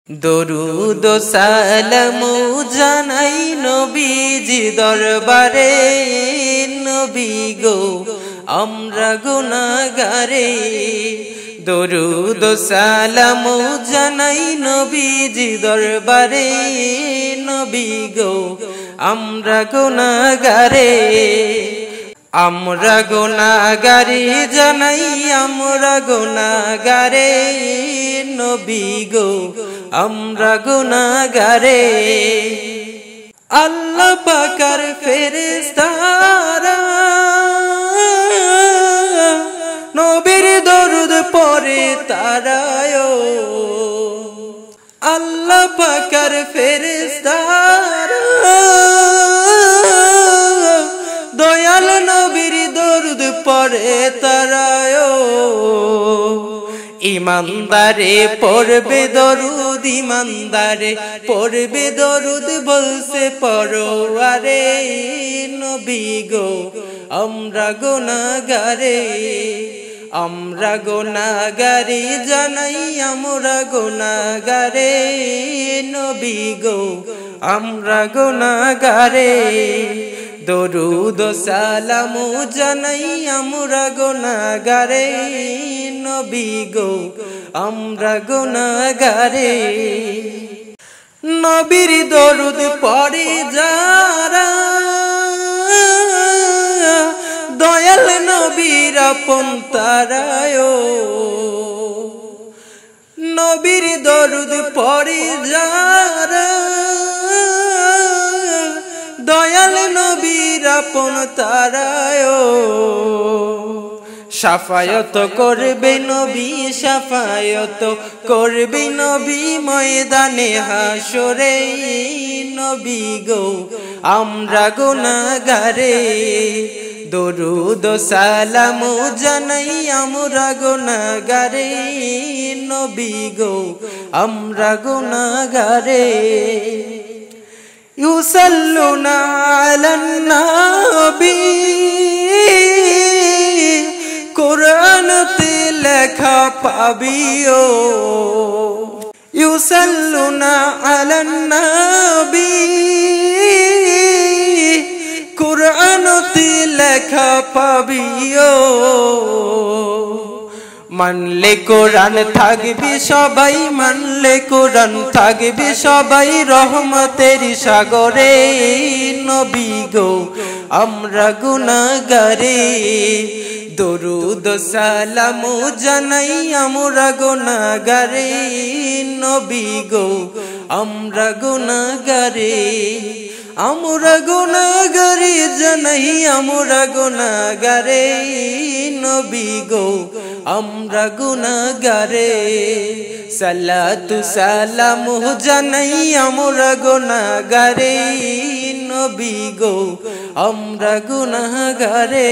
দরুদ ও সালাম জানাই নবীজি দরবারে, নবী গো আমরা গুনাহগারে। দরুদ ও সালাম জানাই নবীজি দরবারে, নবী গো আমরা গুনাহগারে। আমরা গুনাহগারি জানাই আমরা গুনাহগারে, নবী গো আমরা গুনাহগারে। আল্লাহ পাকের ফেরেশতারা নবীর দরুদ পড়ে তারায়, আল্লাহ পাকের ফেরেশতারা দয়াল নবীর দরুদ পড়ে তারায়। ইমানদারে পড়বে দরুদ, ইমানদারে পড়বে দরুদ বলছে পড়ো আরে, নবী গো আমরা গুনাহগারে। আমরা গুনাহগারি জানাই আমরা গুনাহগারে, নবী গো আমরা গুনাহগারে। দরুদ ও সালাম জানাই আমরা গুনাহগারে, নবী গো আমরা গুনাহগারে। নবীর দরুদ পড়ে যারা দয়াল নবীর আপন তারায়, নবীর দরুদ পড়ে যারা দয়াল নবীর আপন তারায়। শাফায়াত করবে নবী, শাফায়াত করবে নবী ময়দানে হাসরে, নবী গো আমরা গুনাহগারে। দরুদ ও সালাম জানাই আমরা গুনাহগারে, নবী গো আমরা গুনাহগারে। ইউসাল্লুনা আলান নবী কুরআনতে লেখা পাবিও, ইউসাল্লুনা আলান নবী কুরআনতে লেখা পাবিও। মানলে কোরআন থাকবে সবাই, মানলে কোরআন থাকবে সবাই রহমতের সাগরে, নবী গো আমরা গুনাহগারে। দরুদ ও সালাম জানাই আমরা গুনাহগারে, নবী গো আমরা গুনাহগারে। আমরা গুনাহগারি জানাই আমরা গুনাহগারে, নবী গো আমরা গুনাহগারে। সালাতু সালাম জানাই আমরা গুনাহগারে, নবী গো আমরা গুনাহগারে।